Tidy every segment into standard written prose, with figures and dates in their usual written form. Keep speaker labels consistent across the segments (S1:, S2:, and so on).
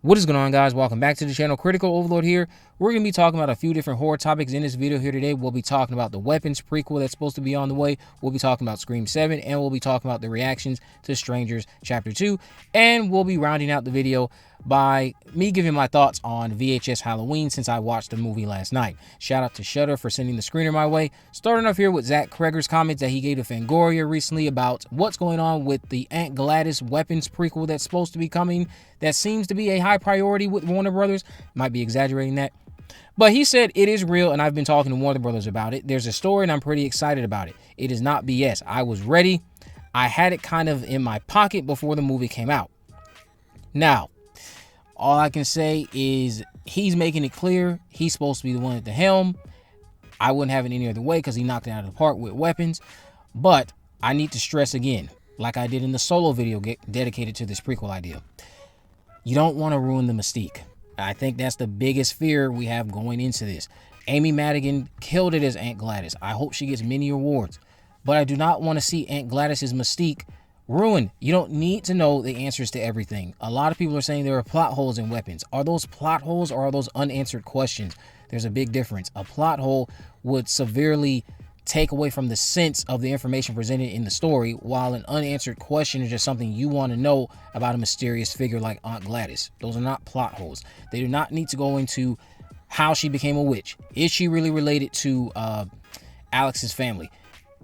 S1: What is going on, guys? Welcome back to the channel. Critical Overlord here. We're going to be talking about a few different horror topics in this video here today. We'll be talking about the Weapons prequel that's supposed to be on the way. We'll be talking about Scream 7, and we'll be talking about the reactions to Strangers Chapter 2. And we'll be rounding out the video by me giving my thoughts on VHS Halloween since I watched the movie last night. Shout out to Shudder for sending the screener my way. Starting off here with Zach Cregger's comments that he gave to Fangoria recently about what's going on with the Aunt Gladys Weapons prequel that's supposed to be coming. That seems to be a high priority with Warner Brothers. Might be exaggerating that. But he said it is real, and I've been talking to Warner Brothers about it. There's a story, and I'm pretty excited about it. It is not BS. I was ready. I had it kind of in my pocket before the movie came out. Now, all I can say is he's making it clear he's supposed to be the one at the helm. I wouldn't have it any other way because he knocked it out of the park with Weapons. But I need to stress again, like I did in the solo video dedicated to this prequel idea. You don't want to ruin the mystique. I think that's the biggest fear we have going into this. Amy Madigan killed it as Aunt Gladys. I hope she gets many awards. But I do not want to see Aunt Gladys's mystique ruined. You don't need to know the answers to everything. A lot of people are saying there are plot holes in Weapons. Are those plot holes or are those unanswered questions? There's a big difference. A plot hole would severely take away from the sense of the information presented in the story, while an unanswered question is just something you want to know about a mysterious figure like Aunt Gladys. Those are not plot holes. They do not need to go into how she became a witch. Is she really related to Alex's family?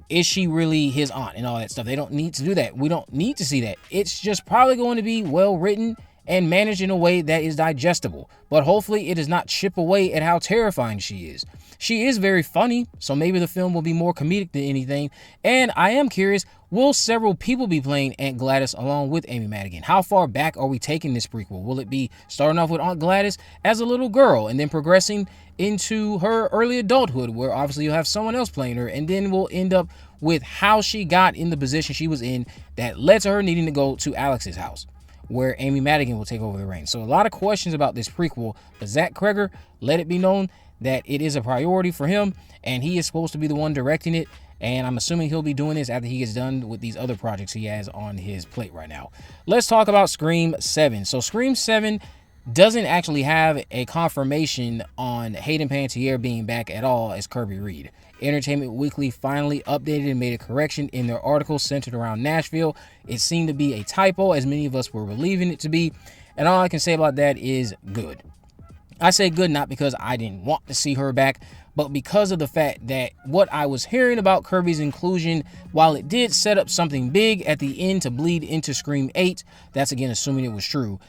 S1: Is she really his aunt and all that stuff? They don't need to do that. We don't need to see that. It's just probably going to be well written and managed in a way that is digestible. But hopefully it does not chip away at how terrifying she is. She is very funny, so maybe the film will be more comedic than anything. And I am curious, will several people be playing Aunt Gladys along with Amy Madigan? How far back are we taking this prequel? Will it be starting off with Aunt Gladys as a little girl and then progressing into her early adulthood, where obviously you'll have someone else playing her, and then we'll end up with how she got in the position she was in that led to her needing to go to Alex's house, where Amy Madigan will take over the reins. So a lot of questions about this prequel, but Zach Cregger let it be known that it is a priority for him, and he is supposed to be the one directing it, and I'm assuming he'll be doing this after he gets done with these other projects he has on his plate right now. Let's talk about Scream 7. So Scream 7 doesn't actually have a confirmation on Hayden Panettiere being back at all as Kirby Reed. Entertainment Weekly finally updated and made a correction in their article centered around Nashville. It seemed to be a typo, as many of us were believing it to be, and all I can say about that is good. I say good not because I didn't want to see her back, but because of the fact that what I was hearing about Kirby's inclusion, while it did set up something big at the end to bleed into Scream 8, that's again assuming it was true,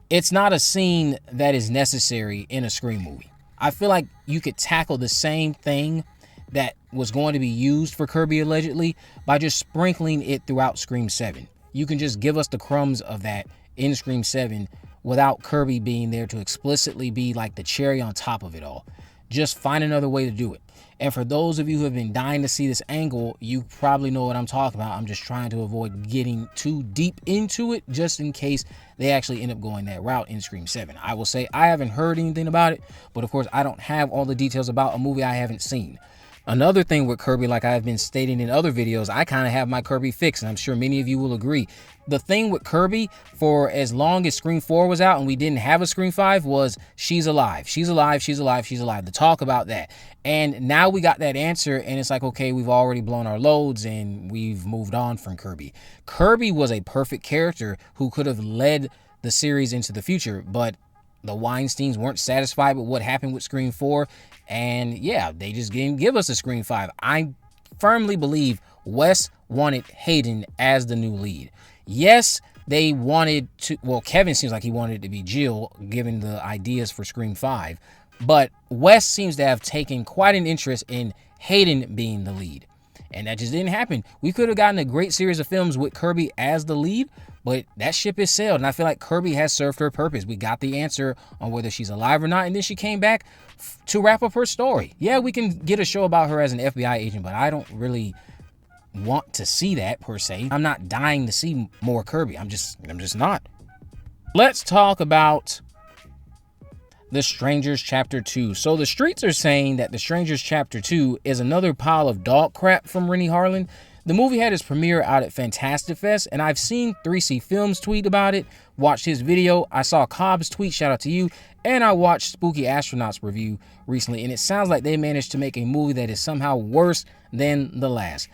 S1: it's not a scene that is necessary in a Scream movie. I feel like you could tackle the same thing that was going to be used for Kirby allegedly by just sprinkling it throughout Scream 7. You can just give us the crumbs of that in Scream 7 without Kirby being there to explicitly be like the cherry on top of it all. Just find another way to do it. And for those of you who have been dying to see this angle, you probably know what I'm talking about. I'm just trying to avoid getting too deep into it just in case they actually end up going that route in Scream 7. I will say I haven't heard anything about it, but of course I don't have all the details about a movie I haven't seen. Another thing with Kirby, like I've been stating in other videos, I kind of have my Kirby fix, and I'm sure many of you will agree. The thing with Kirby, for as long as Scream 4 was out and we didn't have a Scream 5, was she's alive, she's alive, she's alive, she's alive. The talk about that. And now we got that answer, and it's like, okay, we've already blown our loads and we've moved on from Kirby. Kirby was a perfect character who could have led the series into the future, but the Weinsteins weren't satisfied with what happened with Scream 4, and yeah, they just didn't give us a Scream 5. I firmly believe Wes wanted Hayden as the new lead. Yes, they wanted to, well, Kevin seems like he wanted it to be Jill, given the ideas for Scream 5, but Wes seems to have taken quite an interest in Hayden being the lead, and that just didn't happen. We could have gotten a great series of films with Kirby as the lead, but that ship is sailed, and I feel like Kirby has served her purpose. We got the answer on whether she's alive or not, and then she came back to wrap up her story. Yeah, we can get a show about her as an FBI agent, but I don't really want to see that per se. I'm not dying to see more Kirby. I'm just not. Let's talk about The Strangers Chapter 2. So the streets are saying that The Strangers Chapter 2 is another pile of dog crap from Rennie Harlan. The movie had its premiere out at Fantastic Fest, and I've seen 3C Films tweet about it, watched his video, I saw Cobb's tweet, shout out to you, and I watched Spooky Astronaut's review recently, and it sounds like they managed to make a movie that is somehow worse than the last.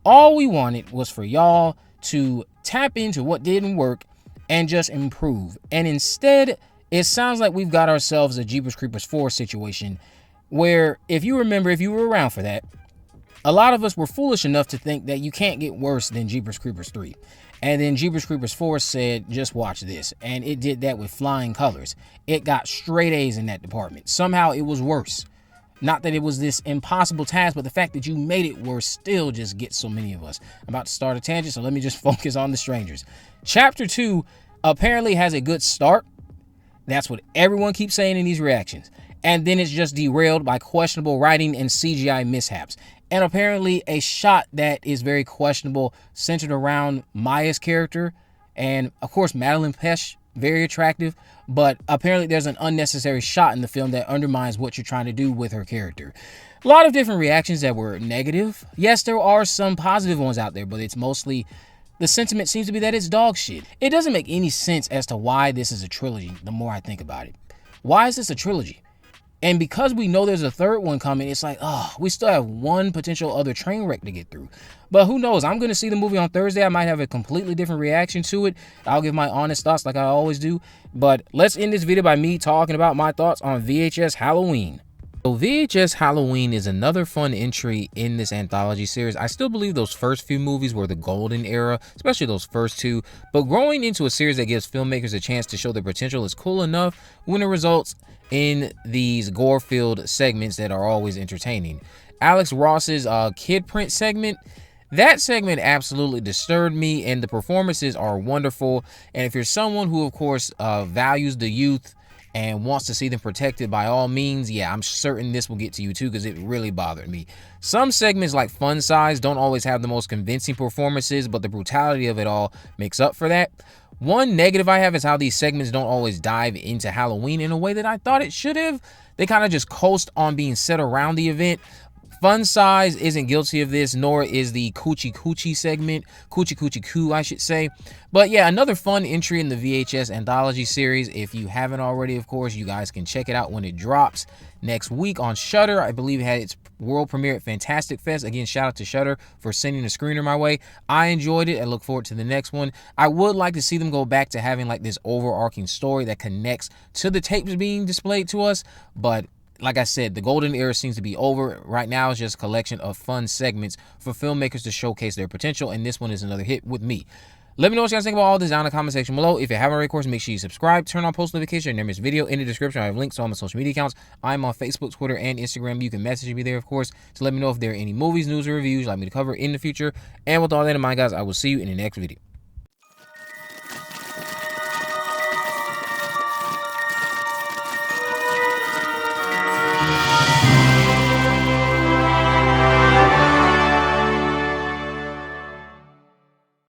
S1: All we wanted was for y'all to tap into what didn't work and just improve. And instead, it sounds like we've got ourselves a Jeepers Creepers 4 situation where, if you remember, if you were around for that, a lot of us were foolish enough to think that you can't get worse than Jeepers Creepers 3. And then Jeepers Creepers 4 said, just watch this. And it did that with flying colors. It got straight A's in that department. Somehow it was worse. Not that it was this impossible task, but the fact that you made it worse still just gets so many of us. I'm about to start a tangent, so let me just focus on The Strangers. Chapter 2 apparently has a good start. That's what everyone keeps saying in these reactions. And then it's just derailed by questionable writing and CGI mishaps. And apparently a shot that is very questionable, centered around Maya's character. And of course, Madeline Pesh, very attractive. But apparently there's an unnecessary shot in the film that undermines what you're trying to do with her character. A lot of different reactions that were negative. Yes, there are some positive ones out there, but it's mostly, the sentiment seems to be that it's dog shit. It doesn't make any sense as to why this is a trilogy, the more I think about it. Why is this a trilogy? And because we know there's a third one coming, it's like, oh, we still have one potential other train wreck to get through. But who knows? I'm going to see the movie on Thursday. I might have a completely different reaction to it. I'll give my honest thoughts like I always do. But let's end this video by me talking about my thoughts on VHS Halloween. So VHS Halloween is another fun entry in this anthology series. I still believe those first few movies were the golden era, especially those first two. But growing into a series that gives filmmakers a chance to show their potential is cool enough when it results in these gore-filled segments that are always entertaining. Alex Ross's Kid Print segment, that segment absolutely disturbed me, and the performances are wonderful. And if you're someone who, of course, values the youth and wants to see them protected by all means, yeah, I'm certain this will get to you too, because it really bothered me. Some segments like Fun Size don't always have the most convincing performances, but the brutality of it all makes up for that. One negative I have is how these segments don't always dive into Halloween in a way that I thought it should have. They kind of just coast on being set around the event. Fun Size isn't guilty of this, nor is the Coochie Coochie segment. Coochie Coochie Coo, I should say. But yeah, another fun entry in the VHS anthology series. If you haven't already, of course, you guys can check it out when it drops next week on Shudder. I believe it had its world premiere at Fantastic Fest. Again, shout out to Shudder for sending a screener my way. I enjoyed it. I look forward to the next one. I would like to see them go back to having like this overarching story that connects to the tapes being displayed to us. But like I said, the golden era seems to be over. Right now, it's just a collection of fun segments for filmmakers to showcase their potential, and this one is another hit with me. Let me know what you guys think about all this down in the comment section below. If you haven't already, of course, make sure you subscribe, turn on post notifications, and never miss a video. In the description, I have links to all my social media accounts. I'm on Facebook, Twitter, and Instagram. You can message me there, of course, to let me know if there are any movies, news, or reviews you'd like me to cover in the future. And with all that in mind, guys, I will see you in the next video.